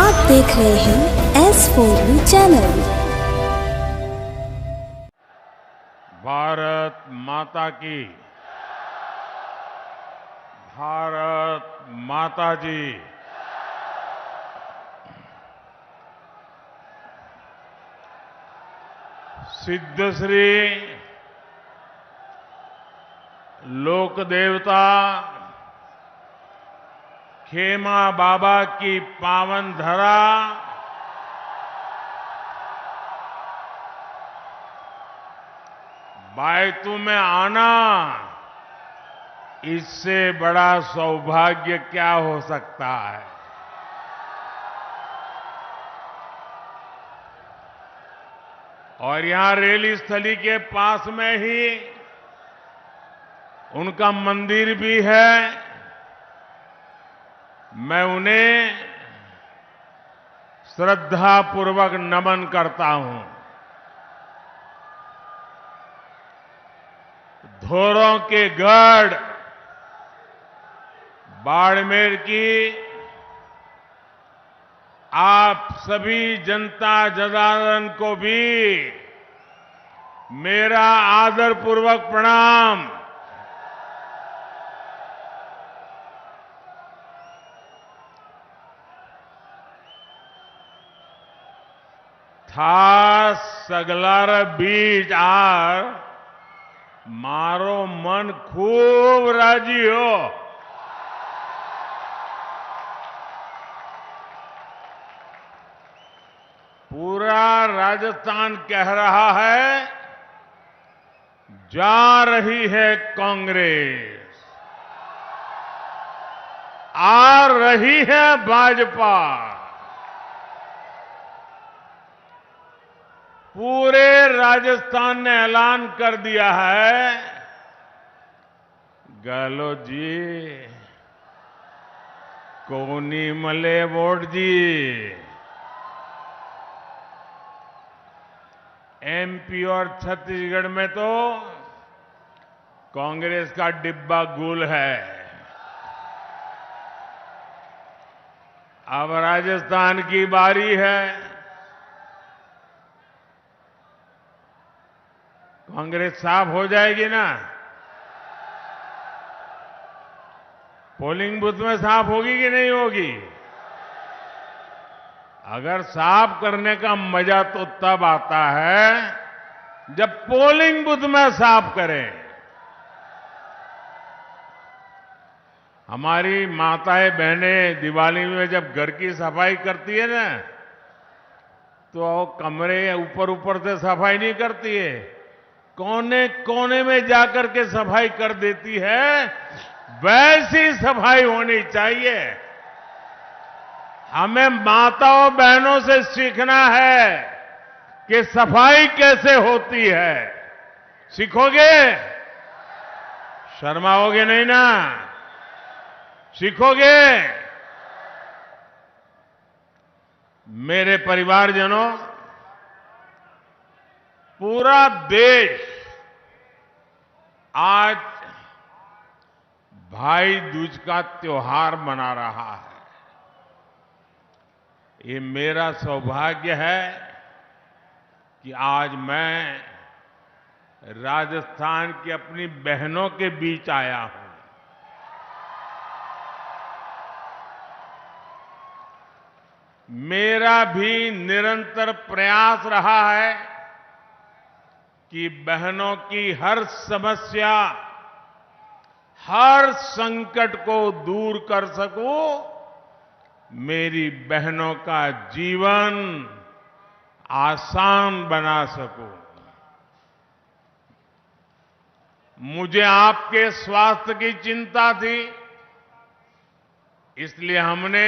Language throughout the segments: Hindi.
आप देख रहे हैं S4U चैनल। भारत माता की, भारत माता जी। सिद्धश्री लोक देवता खेमा बाबा की पावन धरा, बायतू में आना, इससे बड़ा सौभाग्य क्या हो सकता है। और यहां रेली स्थली के पास में ही उनका मंदिर भी है। मैं उन्हें श्रद्धापूर्वक नमन करता हूं। धोरों के गढ़ बाड़मेर की आप सभी जनता जनार्दन को भी मेरा आदरपूर्वक प्रणाम। था सगलार बीज आर मारो मन खूब राजी हो। पूरा राजस्थान कह रहा है, जा रही है कांग्रेस, आ रही है भाजपा। पूरे राजस्थान ने ऐलान कर दिया है, गहलोत जी कोनी मले वोट जी। एमपी और छत्तीसगढ़ में तो कांग्रेस का डिब्बा गुल है। अब राजस्थान की बारी है। कांग्रेस साफ हो जाएगी ना? पोलिंग बूथ में साफ होगी कि नहीं होगी? अगर साफ करने का मजा तो तब आता है जब पोलिंग बूथ में साफ करें। हमारी माताएं बहनें दिवाली में जब घर की सफाई करती है ना, तो कमरे ऊपर ऊपर से सफाई नहीं करती है, कोने कोने में जाकर के सफाई कर देती है। वैसी सफाई होनी चाहिए। हमें माताओं बहनों से सीखना है कि सफाई कैसे होती है। सीखोगे? शर्माओगे नहीं ना? सीखोगे? मेरे परिवारजनों, पूरा देश आज भाई दूज का त्योहार मना रहा है। ये मेरा सौभाग्य है कि आज मैं राजस्थान की अपनी बहनों के बीच आया हूं। मेरा भी निरंतर प्रयास रहा है कि बहनों की हर समस्या, हर संकट को दूर कर सकूं, मेरी बहनों का जीवन आसान बना सकूं। मुझे आपके स्वास्थ्य की चिंता थी, इसलिए हमने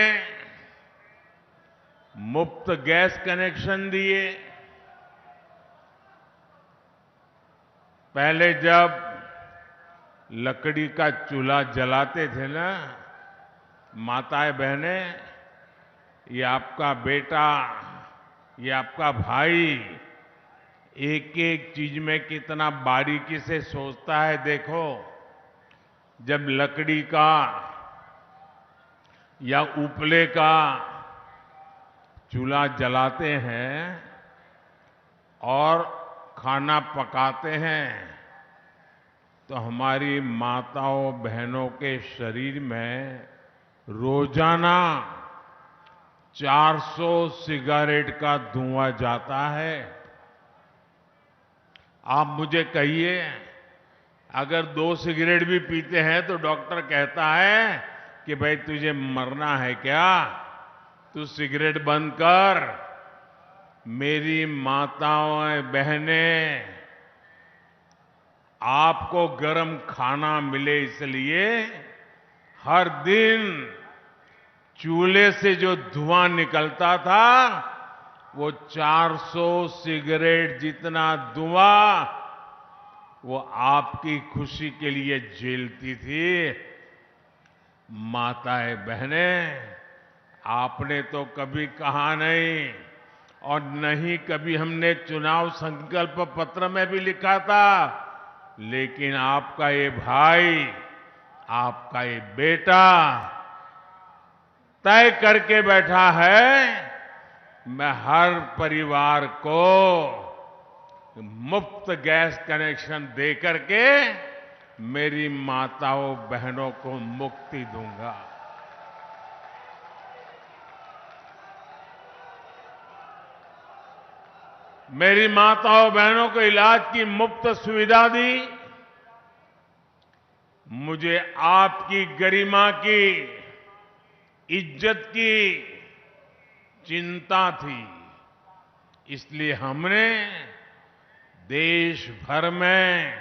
मुफ्त गैस कनेक्शन दिए। पहले जब लकड़ी का चूल्हा जलाते थे ना, माताएं बहनें, ये आपका बेटा, ये आपका भाई एक एक चीज में कितना बारीकी से सोचता है। देखो, जब लकड़ी का या उपले का चूल्हा जलाते हैं और खाना पकाते हैं तो हमारी माताओं बहनों के शरीर में रोजाना 400 सिगारेट का धुआं जाता है। आप मुझे कहिए, अगर 2 सिगरेट भी पीते हैं तो डॉक्टर कहता है कि भाई तुझे मरना है क्या, तू सिगरेट बंद कर। मेरी माताओं बहनें, आपको गरम खाना मिले इसलिए हर दिन चूल्हे से जो धुआं निकलता था वो 400 सिगरेट जितना धुआं वो आपकी खुशी के लिए झेलती थी। माताएं बहनें, आपने तो कभी कहा नहीं और नहीं कभी हमने चुनाव संकल्प पत्र में भी लिखा था, लेकिन आपका ये भाई, आपका ये बेटा तय करके बैठा है, मैं हर परिवार को मुफ्त गैस कनेक्शन दे करके मेरी माताओं बहनों को मुक्ति दूंगा। मेरी माताओं बहनों को इलाज की मुफ्त सुविधा दी। मुझे आपकी गरिमा की, इज्जत की चिंता थी, इसलिए हमने देश भर में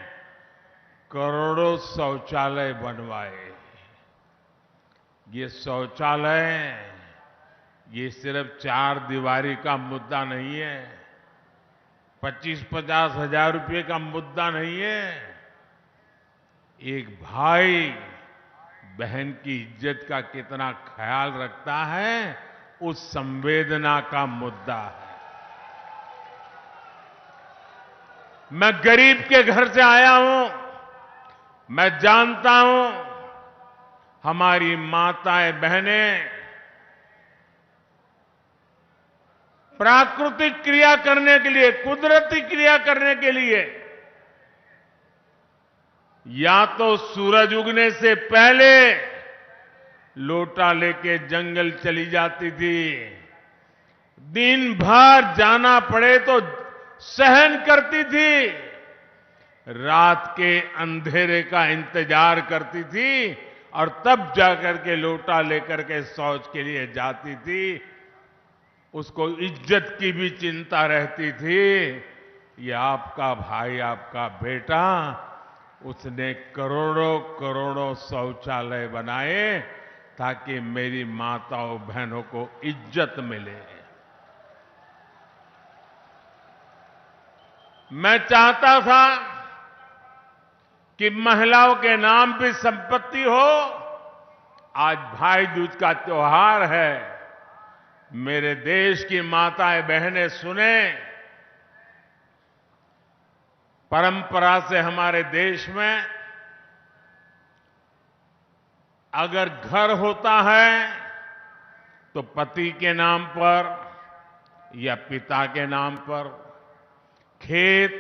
करोड़ों शौचालय बनवाए। ये शौचालय ये सिर्फ 4 दीवारी का मुद्दा नहीं है, 25-50 हजार रुपये का मुद्दा नहीं है। एक भाई बहन की इज्जत का कितना ख्याल रखता है, उस संवेदना का मुद्दा है। मैं गरीब के घर से आया हूं, मैं जानता हूं हमारी माताएं बहनें प्राकृतिक क्रिया करने के लिए, कुदरती क्रिया करने के लिए या तो सूरज उगने से पहले लोटा लेके जंगल चली जाती थी, दिन भर जाना पड़े तो सहन करती थी, रात के अंधेरे का इंतजार करती थी और तब जाकर के लोटा लेकर के शौच के लिए जाती थी। उसको इज्जत की भी चिंता रहती थी। ये आपका भाई, आपका बेटा, उसने करोड़ों करोड़ों शौचालय बनाए ताकि मेरी माताओं बहनों को इज्जत मिले। मैं चाहता था कि महिलाओं के नाम भी संपत्ति हो। आज भाई दूज का त्योहार है, मेरे देश की माताएं बहनें सुने, परंपरा से हमारे देश में अगर घर होता है तो पति के नाम पर या पिता के नाम पर, खेत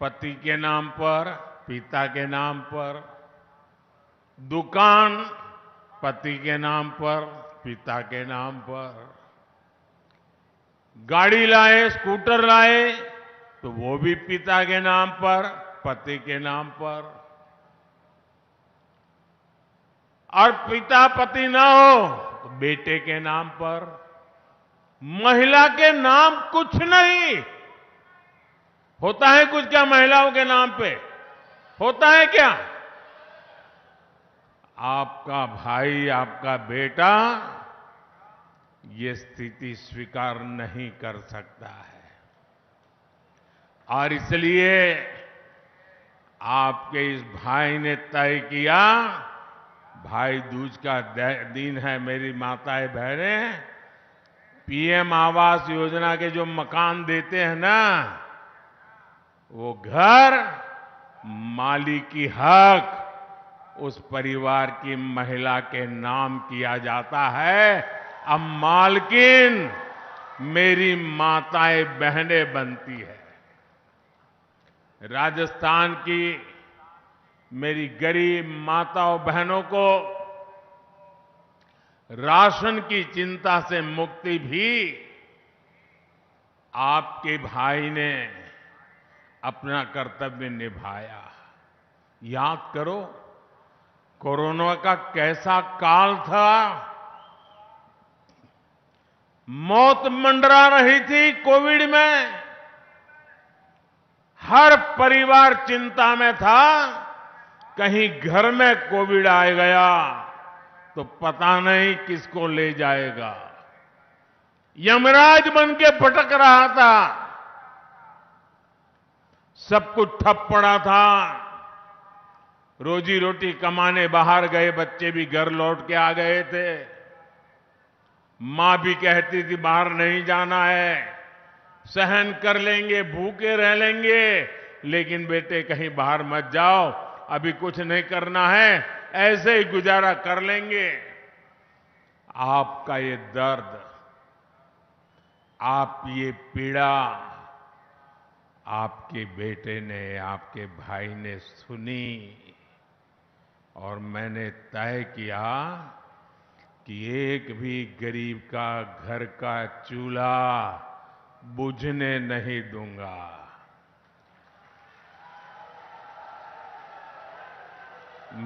पति के नाम पर, पिता के नाम पर, दुकान पति के नाम पर, पिता के नाम पर, गाड़ी लाए, स्कूटर लाए तो वो भी पिता के नाम पर, पति के नाम पर। और पिता पति ना हो तो बेटे के नाम पर। महिला के नाम कुछ नहीं होता है। कुछ क्या महिलाओं के नाम पे होता है क्या? आपका भाई, आपका बेटा ये स्थिति स्वीकार नहीं कर सकता है और इसलिए आपके इस भाई ने तय किया, भाई दूज का दिन है, मेरी माताएं बहनें, पीएम आवास योजना के जो मकान देते हैं ना, वो घर मालिकी हक उस परिवार की महिला के नाम किया जाता है। अब मालकिन मेरी माताएं बहनें बनती है। राजस्थान की मेरी गरीब माताओं बहनों को राशन की चिंता से मुक्ति भी आपके भाई ने अपना कर्तव्य निभाया। याद करो, कोरोना का कैसा काल था। मौत मंडरा रही थी कोविड में। हर परिवार चिंता में था, कहीं घर में कोविड आ गया तो पता नहीं किसको ले जाएगा। यमराज बन के भटक रहा था। सब कुछ ठप पड़ा था। रोजी रोटी कमाने बाहर गए बच्चे भी घर लौट के आ गए थे। मां भी कहती थी बाहर नहीं जाना है, सहन कर लेंगे, भूखे रह लेंगे, लेकिन बेटे कहीं बाहर मत जाओ, अभी कुछ नहीं करना है, ऐसे ही गुजारा कर लेंगे। आपका ये दर्द, आप ये पीड़ा आपके बेटे ने, आपके भाई ने सुनी और मैंने तय किया कि एक भी गरीब का घर का चूल्हा बुझने नहीं दूंगा।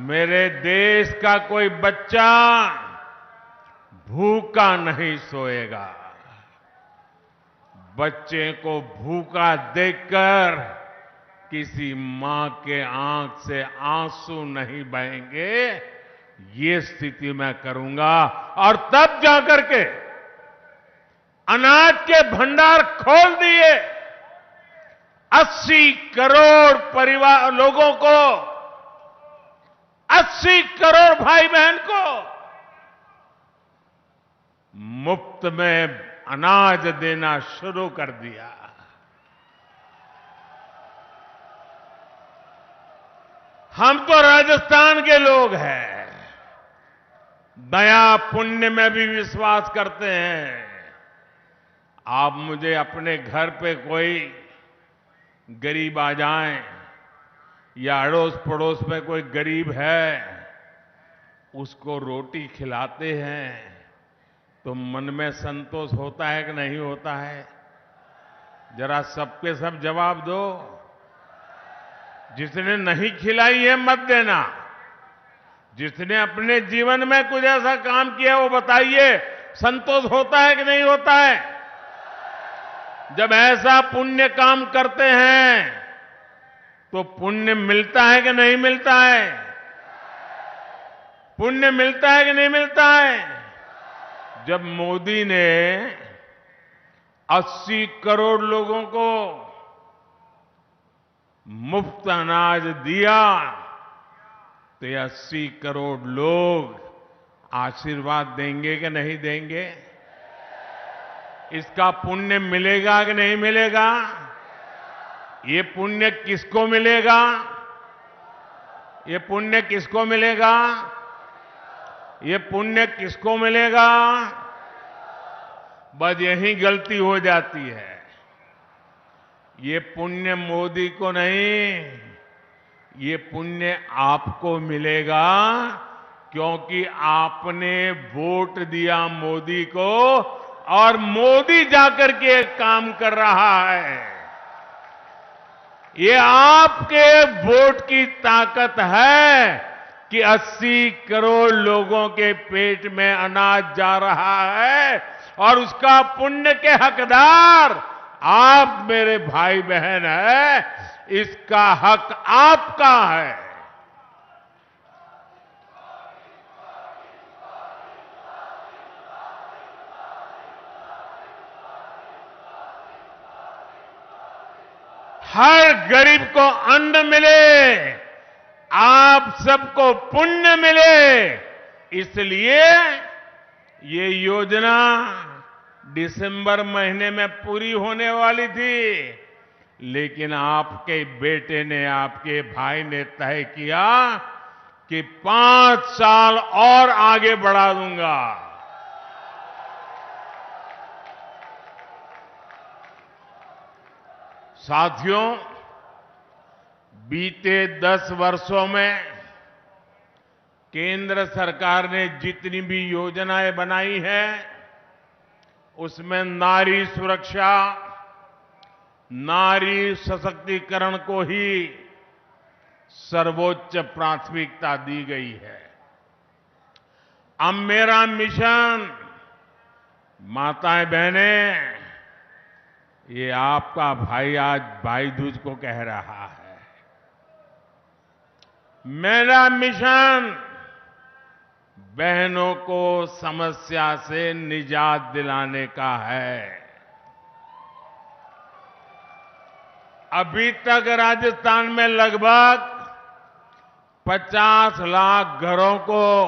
मेरे देश का कोई बच्चा भूखा नहीं सोएगा। बच्चे को भूखा देखकर किसी मां के आंख से आंसू नहीं बहेंगे, ये स्थिति मैं करूंगा। और तब जाकर के अनाज के भंडार खोल दिए। 80 करोड़ परिवार लोगों को, 80 करोड़ भाई बहन को मुफ्त में अनाज देना शुरू कर दिया। हम तो राजस्थान के लोग हैं, दया पुण्य में भी विश्वास करते हैं। आप मुझे अपने घर पे कोई गरीब आ जाए या अड़ोस पड़ोस में कोई गरीब है, उसको रोटी खिलाते हैं तो मन में संतोष होता है कि नहीं होता है? जरा सबके सब जवाब दो। जिसने नहीं खिलाई है मत देना, जिसने अपने जीवन में कुछ ऐसा काम किया वो बताइए, संतोष होता है कि नहीं होता है? जब ऐसा पुण्य काम करते हैं तो पुण्य मिलता है कि नहीं मिलता है? पुण्य मिलता है कि नहीं मिलता है? जब मोदी ने 80 करोड़ लोगों को मुफ्त अनाज दिया तो ये 80 करोड़ लोग आशीर्वाद देंगे कि नहीं देंगे? इसका पुण्य मिलेगा कि नहीं मिलेगा? ये पुण्य किसको मिलेगा? ये पुण्य किसको मिलेगा? ये पुण्य किसको मिलेगा? बस यही गलती हो जाती है। ये पुण्य मोदी को नहीं, ये पुण्य आपको मिलेगा, क्योंकि आपने वोट दिया मोदी को और मोदी जाकर के एक काम कर रहा है। ये आपके वोट की ताकत है कि 80 करोड़ लोगों के पेट में अनाज जा रहा है और उसका पुण्य के हकदार आप मेरे भाई बहन हैं। इसका हक आपका है। हर गरीब को अन्न मिले, आप सबको पुण्य मिले, इसलिए ये योजना दिसंबर महीने में पूरी होने वाली थी, लेकिन आपके बेटे ने, आपके भाई ने तय किया कि 5 साल और आगे बढ़ा दूंगा। साथियों, बीते 10 वर्षों में केंद्र सरकार ने जितनी भी योजनाएं बनाई हैं, उसमें नारी सुरक्षा, नारी सशक्तिकरण को ही सर्वोच्च प्राथमिकता दी गई है। अब मेरा मिशन, माताएं बहनें, ये आपका भाई आज भाई दूज को कह रहा है। मेरा मिशन बहनों को समस्या से निजात दिलाने का है। अभी तक राजस्थान में लगभग 50 लाख घरों को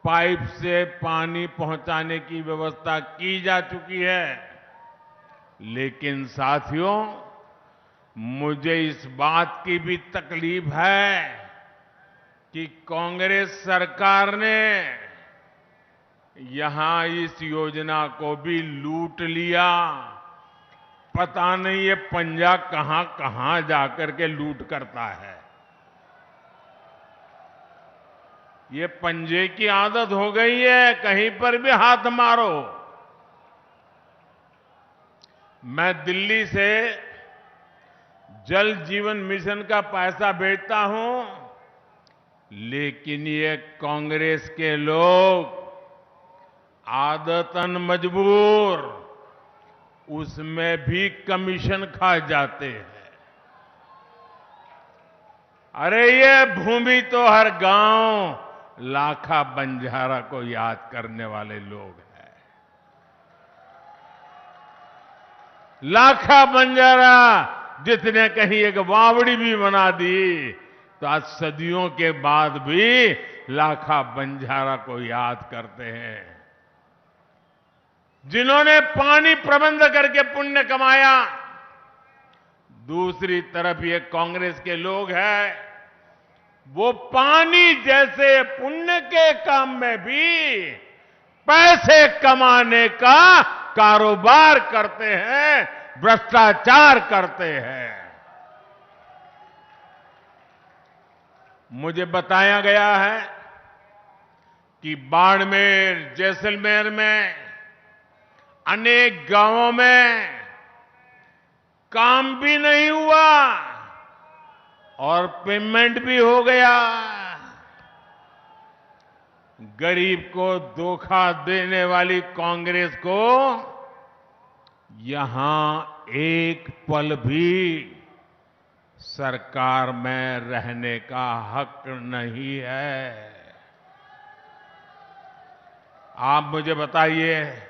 पाइप से पानी पहुंचाने की व्यवस्था की जा चुकी है। लेकिन साथियों, मुझे इस बात की भी तकलीफ है कि कांग्रेस सरकार ने यहां इस योजना को भी लूट लिया। पता नहीं ये पंजा कहां कहां जाकर के लूट करता है। ये पंजे की आदत हो गई है, कहीं पर भी हाथ मारो। मैं दिल्ली से जल जीवन मिशन का पैसा भेजता हूं, लेकिन ये कांग्रेस के लोग आदतन मजबूर उसमें भी कमीशन खा जाते हैं। अरे ये भूमि तो हर गांव लाखा बंजारा को याद करने वाले लोग हैं। लाखा बंजारा जितने कहीं एक वावड़ी भी बना दी, तो आज सदियों के बाद भी लाखा बंजारा को याद करते हैं। जिन्होंने पानी प्रबंध करके पुण्य कमाया, दूसरी तरफ ये कांग्रेस के लोग हैं, वो पानी जैसे पुण्य के काम में भी पैसे कमाने का कारोबार करते हैं, भ्रष्टाचार करते हैं। मुझे बताया गया है कि बाड़मेर, जैसलमेर में अनेक गांवों में काम भी नहीं हुआ और पेमेंट भी हो गया। गरीब को धोखा देने वाली कांग्रेस को यहां एक पल भी सरकार में रहने का हक नहीं है। आप मुझे बताइए,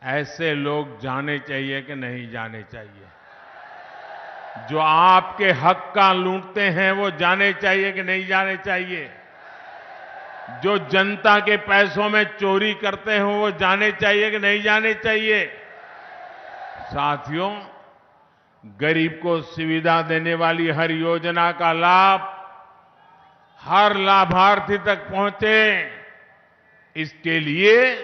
ऐसे लोग जाने चाहिए कि नहीं जाने चाहिए? जो आपके हक का लूटते हैं वो जाने चाहिए कि नहीं जाने चाहिए? जो जनता के पैसों में चोरी करते हो वो जाने चाहिए कि नहीं जाने चाहिए? साथियों, गरीब को सुविधा देने वाली हर योजना का लाभ हर लाभार्थी तक पहुंचे, इसके लिए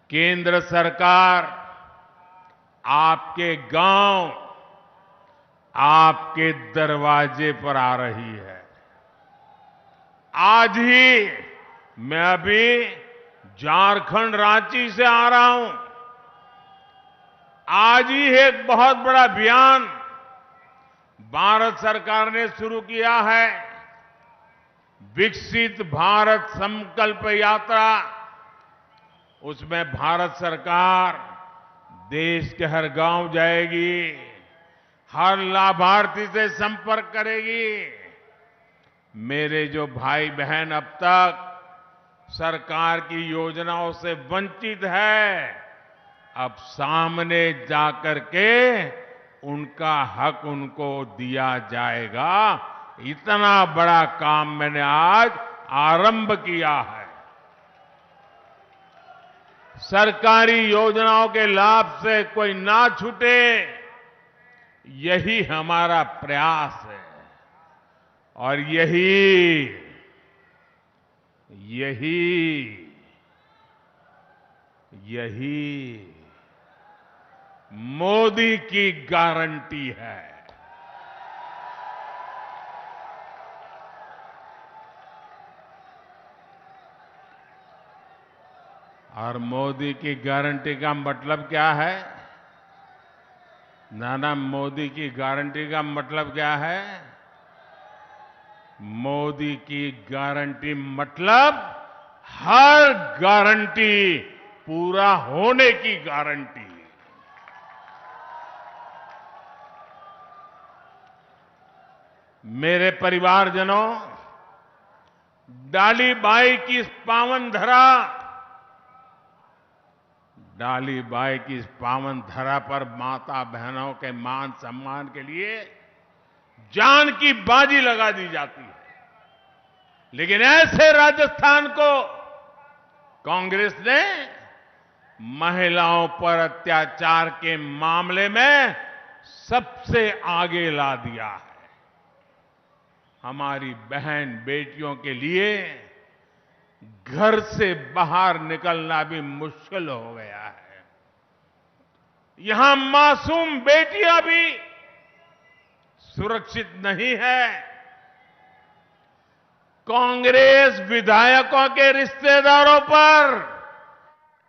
केंद्र सरकार आपके गांव, आपके दरवाजे पर आ रही है। आज ही मैं अभी झारखंड रांची से आ रहा हूं। आज ही एक बहुत बड़ा अभियान भारत सरकार ने शुरू किया है, विकसित भारत संकल्प यात्रा। उसमें भारत सरकार देश के हर गांव जाएगी, हर लाभार्थी से संपर्क करेगी। मेरे जो भाई बहन अब तक सरकार की योजनाओं से वंचित है, अब सामने जाकर के उनका हक उनको दिया जाएगा। इतना बड़ा काम मैंने आज आरंभ किया है। सरकारी योजनाओं के लाभ से कोई ना छूटे, यही हमारा प्रयास है। और मोदी की गारंटी है। और मोदी की गारंटी का मतलब क्या है? नाना, मोदी की गारंटी का मतलब क्या है? मोदी की गारंटी मतलब हर गारंटी पूरा होने की गारंटी। मेरे परिवारजनों, डाली बाई की इस पावन धरा, डाली बाई की इस पावन धरा पर माता बहनों के मान सम्मान के लिए जान की बाजी लगा दी जाती है। लेकिन ऐसे राजस्थान को कांग्रेस ने महिलाओं पर अत्याचार के मामले में सबसे आगे ला दिया है। हमारी बहन बेटियों के लिए घर से बाहर निकलना भी मुश्किल हो गया है। यहां मासूम बेटियां भी सुरक्षित नहीं है। कांग्रेस विधायकों के रिश्तेदारों पर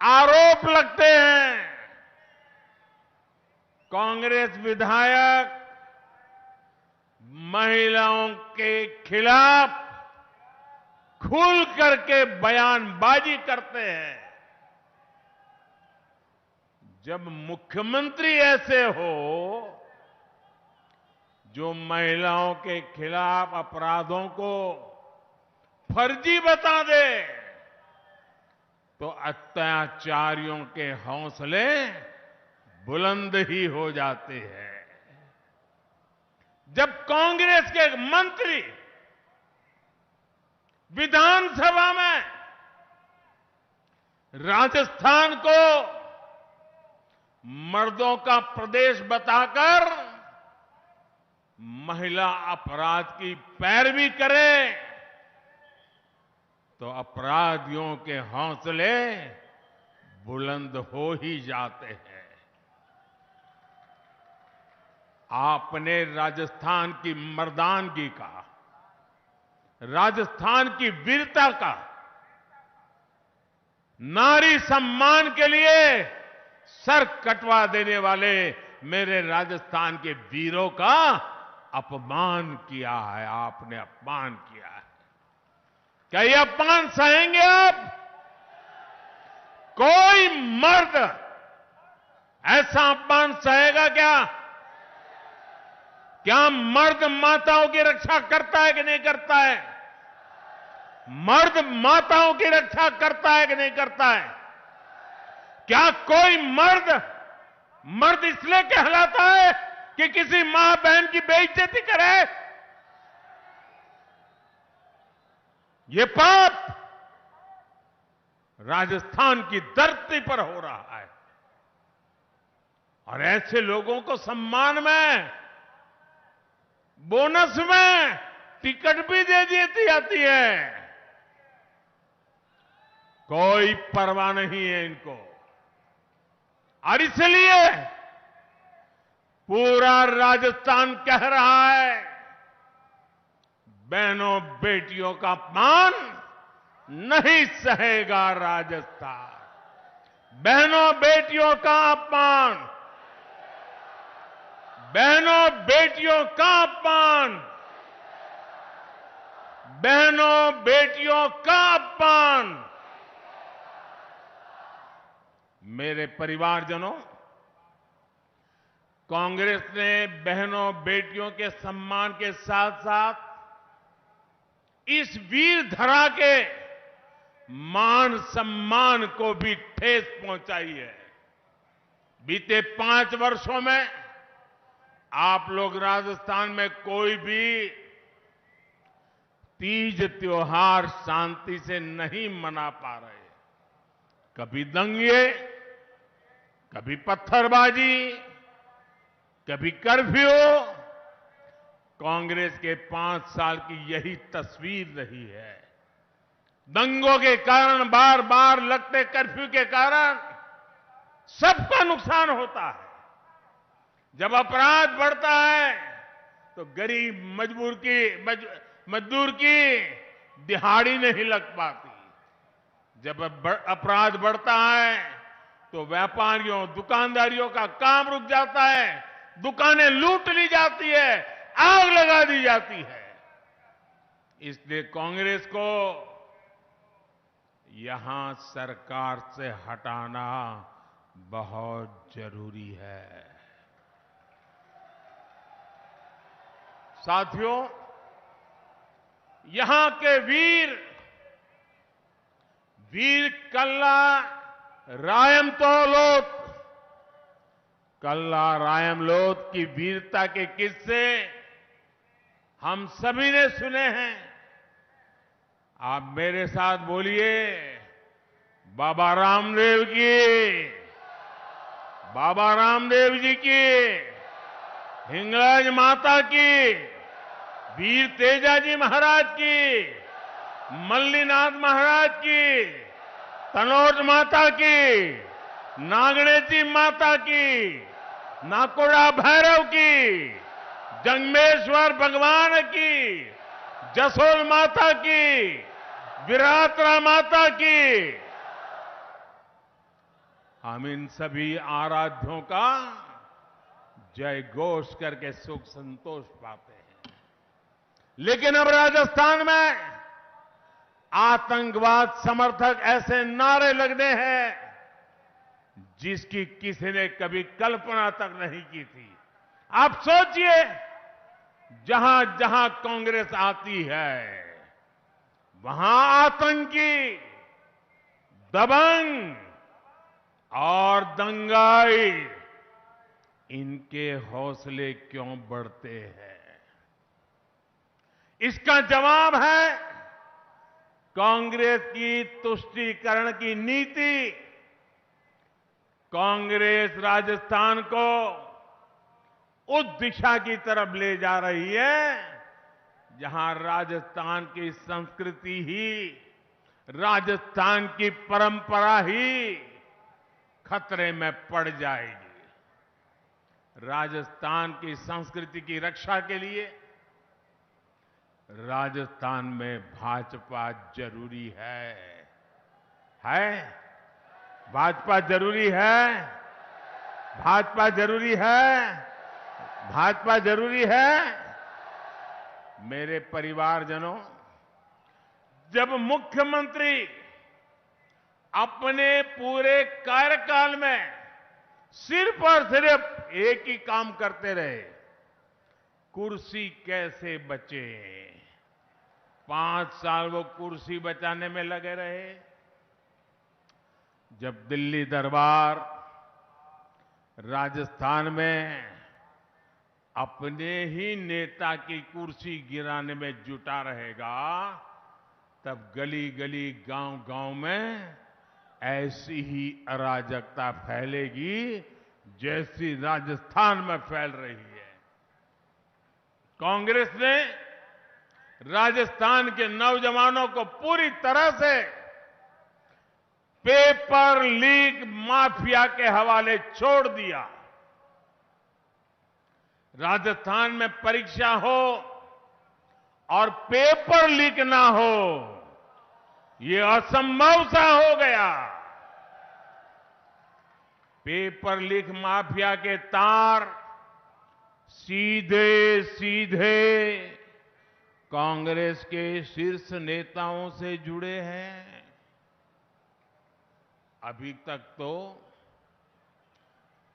आरोप लगते हैं। कांग्रेस विधायक महिलाओं के खिलाफ खुल करके बयानबाजी करते हैं। जब मुख्यमंत्री ऐसे हो जो महिलाओं के खिलाफ अपराधों को फर्जी बता दे, तो अत्याचारियों के हौसले बुलंद ही हो जाते हैं। जब कांग्रेस के मंत्री विधानसभा में राजस्थान को मर्दों का प्रदेश बताकर महिला अपराध की पैरवी करे, तो अपराधियों के हौसले बुलंद हो ही जाते हैं। आपने राजस्थान की मर्दानगी का, राजस्थान की वीरता का, नारी सम्मान के लिए सर कटवा देने वाले मेरे राजस्थान के वीरों का अपमान किया है। आपने अपमान किया है। क्या ये अपमान सहेंगे आप? कोई मर्द ऐसा अपमान सहेगा क्या? क्या मर्द माताओं की रक्षा करता है कि नहीं करता है? मर्द माताओं की रक्षा करता है कि नहीं करता है? क्या कोई मर्द इसलिए कहलाता है कि किसी मां बहन की बेइज्जती करे? ये पाप राजस्थान की धरती पर हो रहा है। और ऐसे लोगों को सम्मान में, बोनस में टिकट भी दे दी जाती है। कोई परवाह नहीं है इनको। और इसलिए पूरा राजस्थान कह रहा है, बहनों बेटियों का अपमान नहीं सहेगा राजस्थान। बहनों बेटियों का अपमान, बहनों बेटियों का अपमान, बहनों बेटियों का अपमान। मेरे परिवारजनों, कांग्रेस ने बहनों बेटियों के सम्मान के साथ साथ इस वीर धरा के मान सम्मान को भी ठेस पहुंचाई है। बीते 5 वर्षों में आप लोग राजस्थान में कोई भी तीज त्योहार शांति से नहीं मना पा रहे। कभी दंगे, कभी पत्थरबाजी, कभी कर्फ्यू। कांग्रेस के 5 साल की यही तस्वीर रही है। दंगों के कारण, बार बार लगते कर्फ्यू के कारण सबका नुकसान होता है। जब अपराध बढ़ता है तो गरीब मजदूर की दिहाड़ी नहीं लग पाती। जब अपराध बढ़ता है तो व्यापारियों दुकानदारियों का काम रुक जाता है, दुकानें लूट ली जाती है, आग लगा दी जाती है। इसलिए कांग्रेस को यहां सरकार से हटाना बहुत जरूरी है। साथियों, यहां के वीर कल्ला रायमलोट की वीरता के किस्से हम सभी ने सुने हैं। आप मेरे साथ बोलिए, बाबा रामदेव जी की, हिंगलाज माता की, वीर तेजाजी महाराज की, मल्लीनाथ महाराज की, तनोज माता की, नागणेती माता की, नाकोड़ा भैरव की, जंगमेश्वर भगवान की, जसोल माता की, विरात्रा माता की। हम इन सभी आराध्यों का जय घोष करके सुख संतोष पाते हैं। लेकिन अब राजस्थान में आतंकवाद समर्थक ऐसे नारे लगने हैं जिसकी किसी ने कभी कल्पना तक नहीं की थी। आप सोचिए, जहां जहां कांग्रेस आती है वहां आतंकी, दबंग और दंगाई, इनके हौसले क्यों बढ़ते हैं? इसका जवाब है कांग्रेस की तुष्टीकरण की नीति। कांग्रेस राजस्थान को उस दिशा की तरफ ले जा रही है जहां राजस्थान की संस्कृति ही, राजस्थान की परंपरा ही खतरे में पड़ जाएगी। राजस्थान की संस्कृति की रक्षा के लिए राजस्थान में भाजपा जरूरी है। भाजपा जरूरी है। भाजपा जरूरी है। भाजपा जरूरी है। मेरे परिवारजनों, जब मुख्यमंत्री अपने पूरे कार्यकाल में सिर्फ और सिर्फ एक ही काम करते रहे, कुर्सी कैसे बचे। 5 साल वो कुर्सी बचाने में लगे रहे। जब दिल्ली दरबार राजस्थान में अपने ही नेता की कुर्सी गिराने में जुटा रहेगा, तब गली गली गांव गांव में ऐसी ही अराजकता फैलेगी जैसी राजस्थान में फैल रही है। कांग्रेस ने राजस्थान के नौजवानों को पूरी तरह से पेपर लीक माफिया के हवाले छोड़ दिया। राजस्थान में परीक्षा हो और पेपर लीक ना हो, ये असंभव सा हो गया। पेपर लीक माफिया के तार सीधे सीधे कांग्रेस के शीर्ष नेताओं से जुड़े हैं। अभी तक तो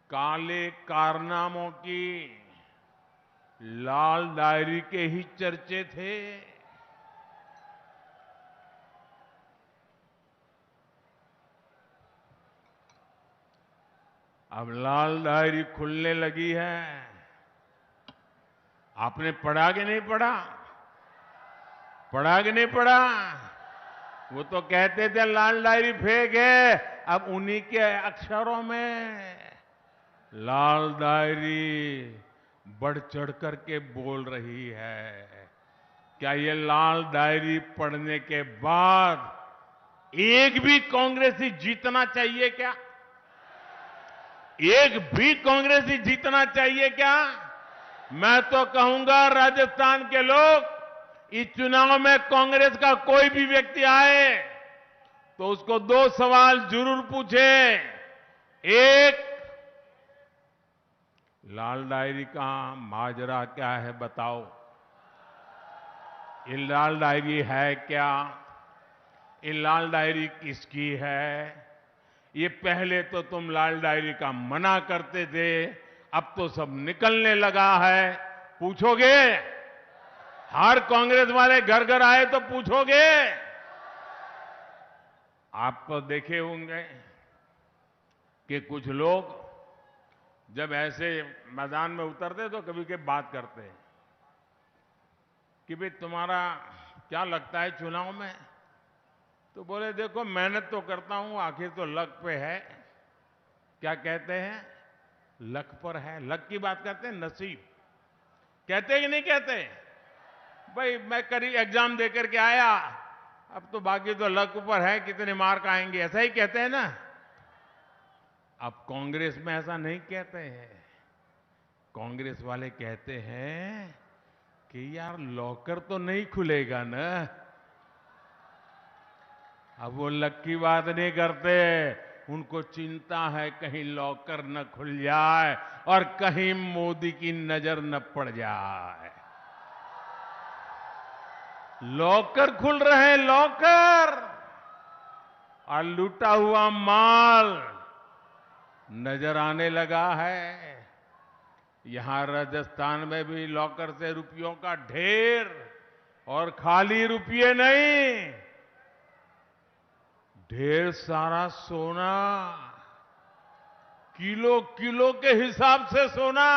काले कारनामों की लाल डायरी के ही चर्चे थे। अब लाल डायरी खुलने लगी है। आपने पढ़ा कि नहीं पढ़ा? पढ़ा कि नहीं पढ़ा? वो तो कहते थे लाल डायरी फेक है, अब उन्हीं के अक्षरों में लाल डायरी बढ़ चढ़ करके बोल रही है। क्या ये लाल डायरी पढ़ने के बाद एक भी कांग्रेसी जीतना चाहिए क्या? एक भी कांग्रेसी जीतना चाहिए क्या? मैं तो कहूंगा राजस्थान के लोग इस चुनाव में कांग्रेस का कोई भी व्यक्ति आए तो उसको दो सवाल जरूर पूछे। एक, लाल डायरी का माजरा क्या है बताओ, ये लाल डायरी है क्या, ये लाल डायरी किसकी है? ये पहले तो तुम लाल डायरी का मना करते थे, अब तो सब निकलने लगा है। पूछोगे? हर कांग्रेस वाले घर घर आए तो पूछोगे? आप तो देखे होंगे कि कुछ लोग जब ऐसे मैदान में उतरते तो कभी कभी बात करते हैं कि भाई तुम्हारा क्या लगता है चुनाव में? तो बोले देखो मेहनत तो करता हूं, आखिर तो लक पे है। क्या कहते हैं? लक पर है। लक की बात करते हैं, नसीब कहते हैं कि नहीं कहते? भाई मैं करीब एग्जाम देकर के आया, अब तो बाकी तो लक पर है, कितने मार्क आएंगे, ऐसा ही कहते हैं ना। अब कांग्रेस में ऐसा नहीं कहते हैं। कांग्रेस वाले कहते हैं कि यार लॉकर तो नहीं खुलेगा ना। अब वो लक की बात नहीं करते, उनको चिंता है कहीं लॉकर न खुल जाए और कहीं मोदी की नजर न पड़ जाए। लॉकर खुल रहे हैं, लॉकर, और लूटा हुआ माल नजर आने लगा है। यहां राजस्थान में भी लॉकर से रुपयों का ढेर, और खाली रुपये नहीं, ढेर सारा सोना, किलो किलो के हिसाब से सोना।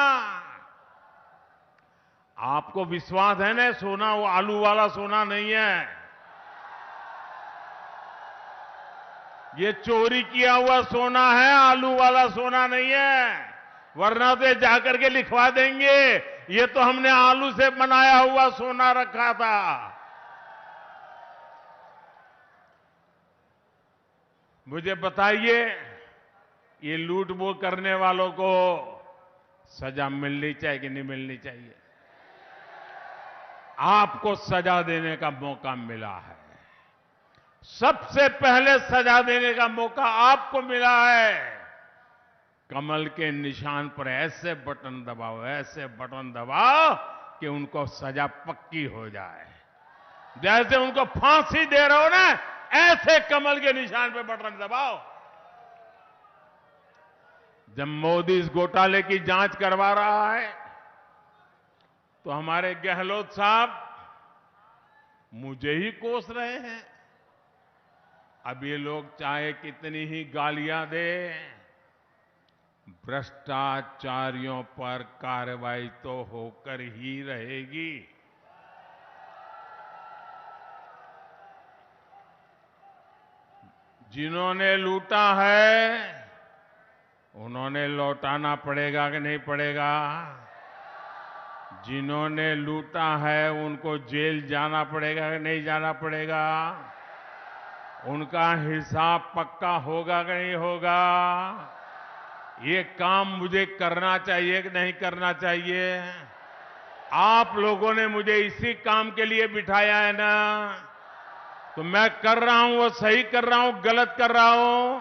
आपको विश्वास है ना, सोना वो आलू वाला सोना नहीं है, ये चोरी किया हुआ सोना है, आलू वाला सोना नहीं है। वरना तो जाकर के लिखवा देंगे ये तो हमने आलू से बनाया हुआ सोना रखा था। मुझे बताइए, ये लूट मोट करने वालों को सजा मिलनी चाहिए कि नहीं मिलनी चाहिए? आपको सजा देने का मौका मिला है, सबसे पहले सजा देने का मौका आपको मिला है। कमल के निशान पर ऐसे बटन दबाओ, ऐसे बटन दबाओ कि उनको सजा पक्की हो जाए। जैसे उनको फांसी दे रहे हो ना, ऐसे कमल के निशान पे बटन दबाओ। जब मोदी इस घोटाले की जांच करवा रहा है तो हमारे गहलोत साहब मुझे ही कोस रहे हैं। अब ये लोग चाहे कितनी ही गालियां दे, भ्रष्टाचारियों पर कार्रवाई तो होकर ही रहेगी। जिन्होंने लूटा है उन्होंने लौटाना पड़ेगा कि नहीं पड़ेगा? जिन्होंने लूटा है उनको जेल जाना पड़ेगा कि नहीं जाना पड़ेगा? उनका हिसाब पक्का होगा कि नहीं होगा? ये काम मुझे करना चाहिए कि नहीं करना चाहिए? आप लोगों ने मुझे इसी काम के लिए बिठाया है ना, तो मैं कर रहा हूं, वो सही कर रहा हूं, गलत कर रहा हूं?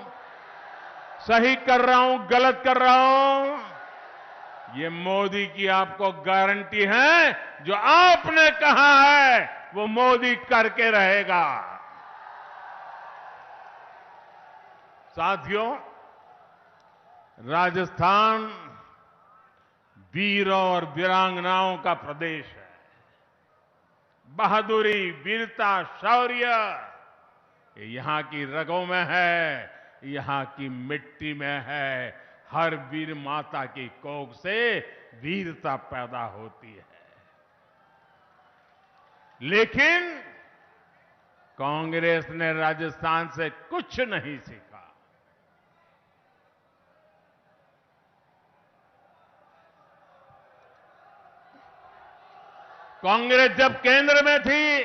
सही कर रहा हूं, गलत कर रहा हूं? ये मोदी की आपको गारंटी है, जो आपने कहा है वो मोदी करके रहेगा। साथियों, राजस्थान वीरों और वीरांगनाओं का प्रदेश है। बहादुरी, वीरता, शौर्य ये यहां की रगों में है, यहां की मिट्टी में है। हर वीर माता की कोख से वीरता पैदा होती है। लेकिन कांग्रेस ने राजस्थान से कुछ नहीं सीखा। कांग्रेस जब केंद्र में थी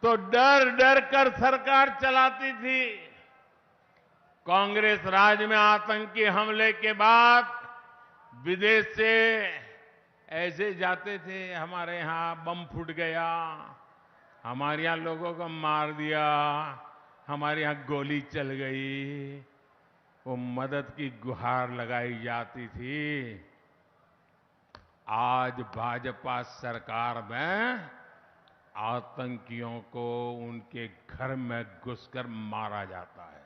तो डर डर कर सरकार चलाती थी। कांग्रेस राज में आतंकी हमले के बाद विदेश से ऐसे जाते थे, हमारे यहां बम फूट गया, हमारे यहां लोगों को मार दिया, हमारे यहां गोली चल गई, वो मदद की गुहार लगाई जाती थी। आज भाजपा सरकार में आतंकियों को उनके घर में घुसकर मारा जाता है।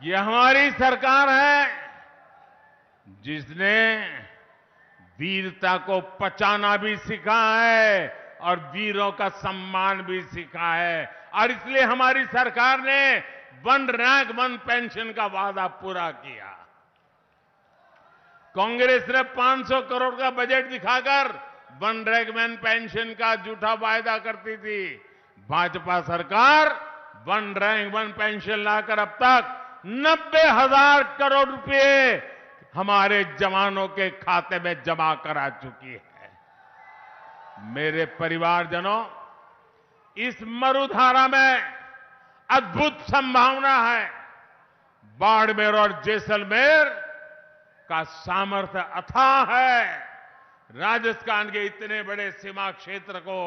ये हमारी सरकार है जिसने वीरता को पचाना भी सीखा है और वीरों का सम्मान भी सीखा है। और इसलिए हमारी सरकार ने वन रैंक वन पेंशन का वादा पूरा किया। कांग्रेस ने 500 करोड़ का बजट दिखाकर वन रैंक वन पेंशन का झूठा वायदा करती थी। भाजपा सरकार वन रैंक वन पेंशन लाकर अब तक 90,000 करोड़ रुपए हमारे जवानों के खाते में जमा करा चुकी है। मेरे परिवारजनों, इस मरुधारा में अद्भुत संभावना है। बाड़मेर और जैसलमेर का सामर्थ्य अथाह है। राजस्थान के इतने बड़े सीमा क्षेत्र को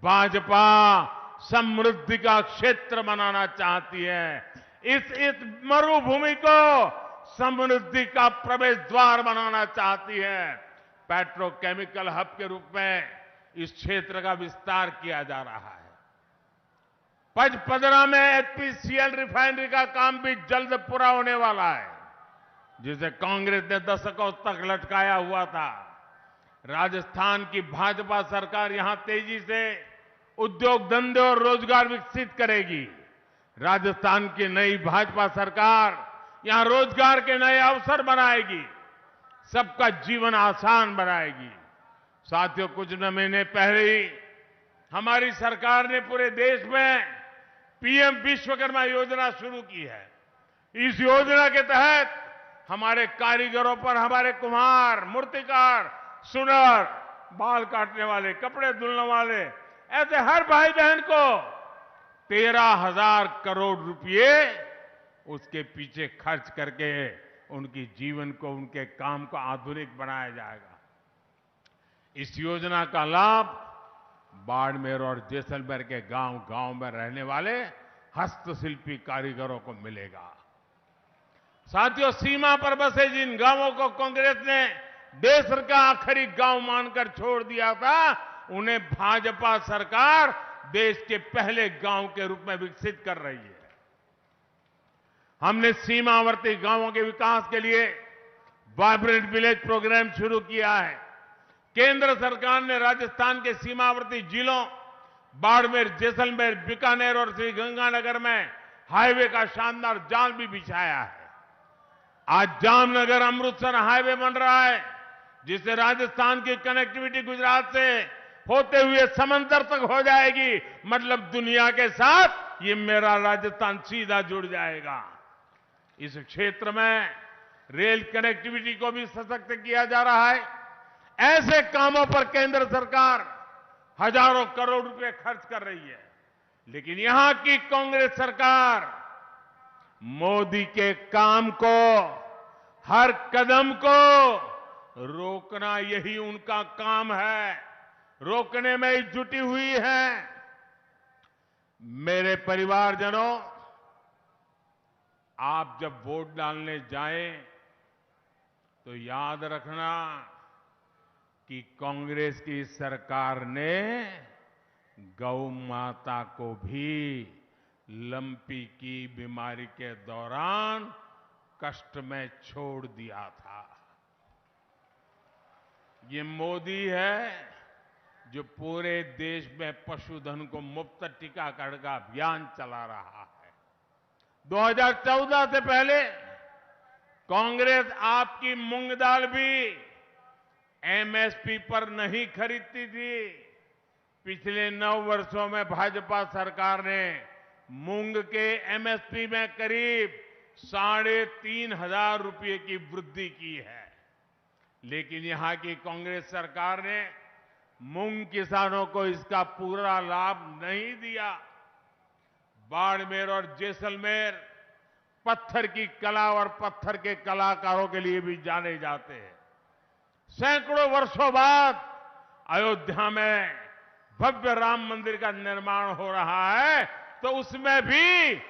भाजपा समृद्धि का क्षेत्र बनाना चाहती है। इस मरुभूमि को समृद्धि का प्रवेश द्वार बनाना चाहती है। पेट्रोकेमिकल हब के रूप में इस क्षेत्र का विस्तार किया जा रहा है। पचपदरा में एचपीसीएल रिफाइनरी का काम भी जल्द पूरा होने वाला है, जिसे कांग्रेस ने दशकों तक लटकाया हुआ था। राजस्थान की भाजपा सरकार यहां तेजी से उद्योग धंधे और रोजगार विकसित करेगी। राजस्थान की नई भाजपा सरकार यहां रोजगार के नए अवसर बनाएगी, सबका जीवन आसान बनाएगी। साथियों, कुछ महीने पहले ही हमारी सरकार ने पूरे देश में पीएम विश्वकर्मा योजना शुरू की है। इस योजना के तहत हमारे कारीगरों पर, हमारे कुम्हार, मूर्तिकार, सुनार, बाल काटने वाले, कपड़े धुलने वाले, ऐसे हर भाई बहन को 13,000 करोड़ रुपए उसके पीछे खर्च करके उनकी जीवन को, उनके काम को आधुनिक बनाया जाएगा। इस योजना का लाभ बाड़मेर और जैसलमेर के गांव-गांव में रहने वाले हस्तशिल्पी कारीगरों को मिलेगा। साथियों, सीमा पर बसे जिन गांवों को कांग्रेस ने देश का आखिरी गांव मानकर छोड़ दिया था, उन्हें भाजपा सरकार देश के पहले गांव के रूप में विकसित कर रही है। हमने सीमावर्ती गांवों के विकास के लिए वाइब्रेंट विलेज प्रोग्राम शुरू किया है। केंद्र सरकार ने राजस्थान के सीमावर्ती जिलों बाड़मेर, जैसलमेर, बीकानेर और श्रीगंगानगर में हाईवे का शानदार जाल भी बिछाया है। आज जामनगर अमृतसर हाईवे बन रहा है, जिससे राजस्थान की कनेक्टिविटी गुजरात से होते हुए समंदर तक हो जाएगी। मतलब दुनिया के साथ ये मेरा राजस्थान सीधा जुड़ जाएगा। इस क्षेत्र में रेल कनेक्टिविटी को भी सशक्त किया जा रहा है। ऐसे कामों पर केंद्र सरकार हजारों करोड़ रुपए खर्च कर रही है, लेकिन यहां की कांग्रेस सरकार मोदी के काम को, हर कदम को रोकना, यही उनका काम है। रोकने में ही जुटी हुई है। मेरे परिवारजनों, आप जब वोट डालने जाएं तो याद रखना कि कांग्रेस की सरकार ने गौ माता को भी लंपी की बीमारी के दौरान कष्ट में छोड़ दिया था। ये मोदी है जो पूरे देश में पशुधन को मुफ्त टीकाकरण का अभियान चला रहा है। 2014 से पहले कांग्रेस आपकी मूंग दाल भी एमएसपी पर नहीं खरीदती थी। पिछले 9 वर्षों में भाजपा सरकार ने मूंग के एमएसपी में करीब 3,500 रुपये की वृद्धि की है। लेकिन यहां की कांग्रेस सरकार ने मूंग किसानों को इसका पूरा लाभ नहीं दिया। बाड़मेर और जैसलमेर पत्थर की कला और पत्थर के कलाकारों के लिए भी जाने जाते हैं। सैकड़ों वर्षों बाद अयोध्या में भव्य राम मंदिर का निर्माण हो रहा है, तो उसमें भी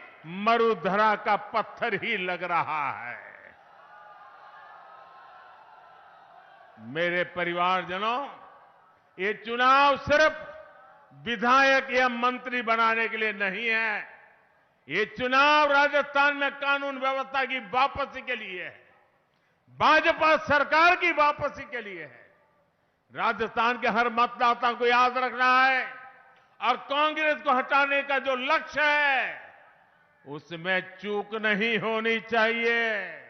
मरुधरा का पत्थर ही लग रहा है। मेरे परिवारजनों, ये चुनाव सिर्फ विधायक या मंत्री बनाने के लिए नहीं है। ये चुनाव राजस्थान में कानून व्यवस्था की वापसी के लिए है, भाजपा सरकार की वापसी के लिए है। राजस्थान के हर मतदाता को याद रखना है और कांग्रेस को हटाने का जो लक्ष्य है उसमें चूक नहीं होनी चाहिए।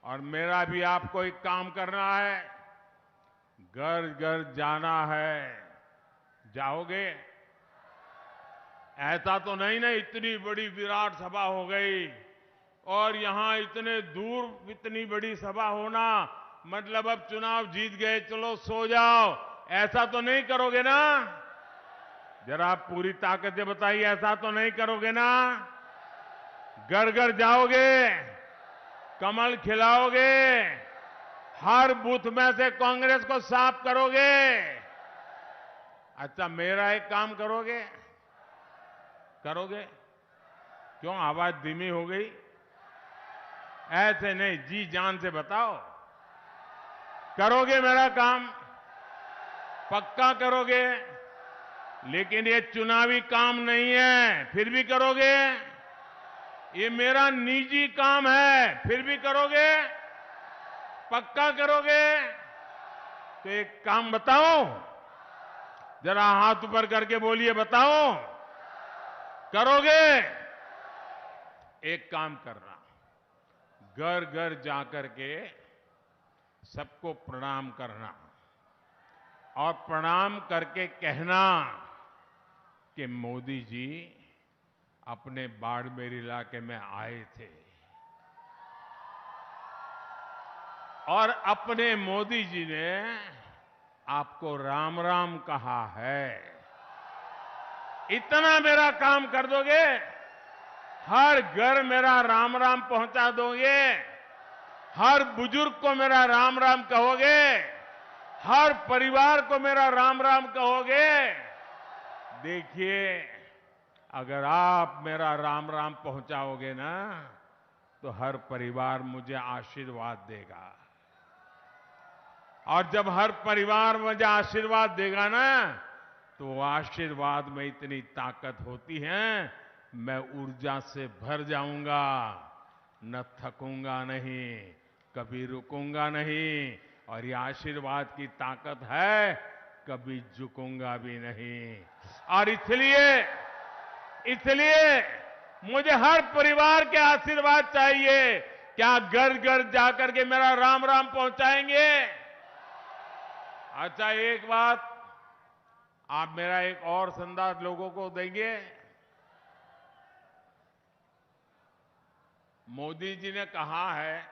और मेरा भी आपको एक काम करना है, घर घर जाना है। जाओगे? ऐसा तो नहीं ना इतनी बड़ी विराट सभा हो गई और यहां इतने दूर इतनी बड़ी सभा होना मतलब अब चुनाव जीत गए, चलो सो जाओ, ऐसा तो नहीं करोगे ना? जरा पूरी ताकत से बताइए, ऐसा तो नहीं करोगे ना? घर घर जाओगे, कमल खिलाओगे, हर बूथ में से कांग्रेस को साफ करोगे। अच्छा, मेरा एक काम करोगे? करोगे? क्यों आवाज धीमी हो गई? ऐसे नहीं, जी जान से बताओ, करोगे मेरा काम? पक्का करोगे? लेकिन ये चुनावी काम नहीं है, फिर भी करोगे? ये मेरा निजी काम है, फिर भी करोगे? पक्का करोगे? तो एक काम बताओ, जरा हाथ ऊपर करके बोलिए, बताओ, करोगे? एक काम करना, घर घर जाकर के सबको प्रणाम करना और प्रणाम करके कहना कि मोदी जी अपने बाड़मेर इलाके में आए थे और अपने मोदी जी ने आपको राम राम कहा है। इतना मेरा काम कर दोगे, हर घर मेरा राम राम पहुंचा दोगे, हर बुजुर्ग को मेरा राम राम कहोगे, हर परिवार को मेरा राम राम कहोगे। देखिए, अगर आप मेरा राम राम पहुंचाओगे ना, तो हर परिवार मुझे आशीर्वाद देगा। और जब हर परिवार मुझे आशीर्वाद देगा ना, तो आशीर्वाद में इतनी ताकत होती है, मैं ऊर्जा से भर जाऊंगा, न थकूंगा नहीं, कभी रुकूंगा नहीं। और ये आशीर्वाद की ताकत है, कभी झुकूंगा भी नहीं। और इसलिए मुझे हर परिवार के आशीर्वाद चाहिए। क्या घर घर जाकर के मेरा राम राम पहुंचाएंगे? अच्छा, एक बात आप मेरा एक और संदेश लोगों को देंगे। मोदी जी ने कहा है,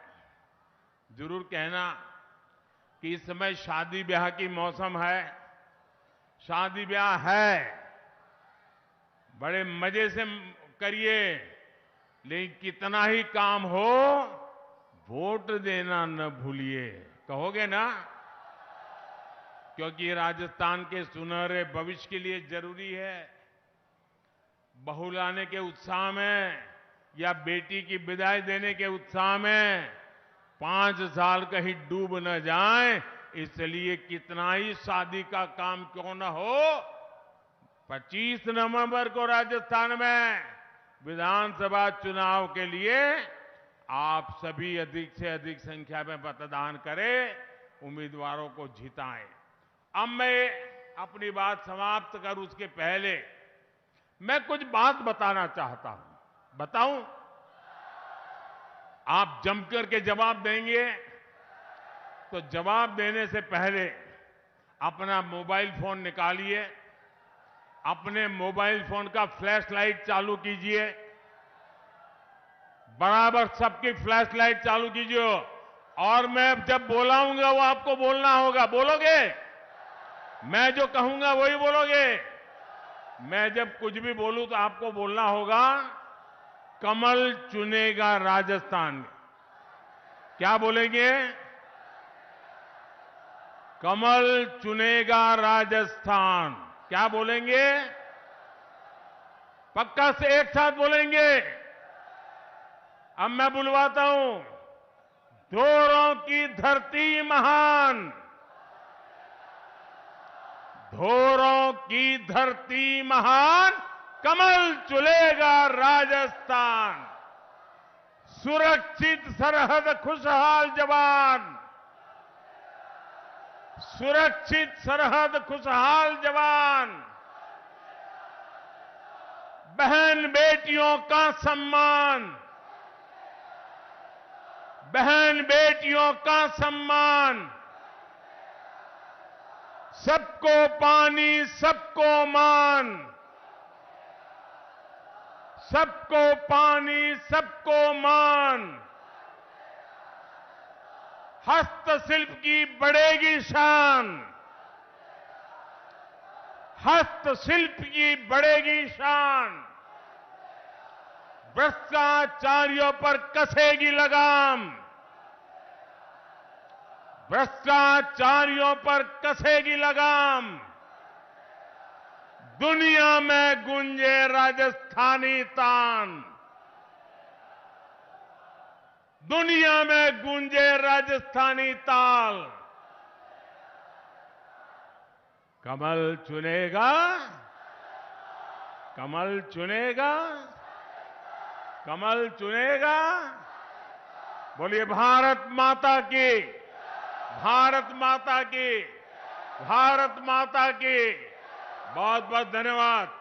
जरूर कहना कि इस समय शादी ब्याह की मौसम है, शादी ब्याह है, बड़े मजे से करिए, लेकिन कितना ही काम हो, वोट देना न भूलिए। कहोगे ना? क्योंकि राजस्थान के सुनहरे भविष्य के लिए जरूरी है। बहू लाने के उत्साह में या बेटी की विदाई देने के उत्साह में 5 साल कहीं डूब न जाए, इसलिए कितना ही शादी का काम क्यों न हो, 25 नवंबर को राजस्थान में विधानसभा चुनाव के लिए आप सभी अधिक से अधिक संख्या में मतदान करें, उम्मीदवारों को जिताएं। अब मैं अपनी बात समाप्त करूं उसके पहले मैं कुछ बात बताना चाहता हूं। बताऊं? आप जमकर के जवाब देंगे, तो जवाब देने से पहले अपना मोबाइल फोन निकालिए, अपने मोबाइल फोन का फ्लैश लाइट चालू कीजिए, बराबर सबकी फ्लैश लाइट चालू कीजिए। और मैं जब बोलाऊंगा वो आपको बोलना होगा। बोलोगे? मैं जो कहूंगा वही बोलोगे। मैं जब कुछ भी बोलूं तो आपको बोलना होगा कमल चुनेगा राजस्थान। क्या बोलेंगे? कमल चुनेगा राजस्थान। क्या बोलेंगे? पक्का से एक साथ बोलेंगे। अब मैं बुलवाता हूं, धोरों की धरती महान, धोरों की धरती महान, कमल चुनेगा राजस्थान। सुरक्षित सरहद खुशहाल जवान, सुरक्षित सरहद खुशहाल जवान, बहन बेटियों का सम्मान, बहन बेटियों का सम्मान, सबको पानी सबको मान, सबको पानी सबको मान, हस्तशिल्प की बढ़ेगी शान, हस्तशिल्प की बढ़ेगी शान, भ्रष्टाचारियों पर कसेगी लगाम, भ्रष्टाचारियों पर कसेगी लगाम। दुनिया में गूंजे राजस्थानी तान, दुनिया में गूंजे राजस्थानी ताल। कमल चुनेगा, कमल चुनेगा, कमल चुनेगा। बोलिए भारत माता की, भारत माता की, भारत माता की। बहुत बहुत धन्यवाद।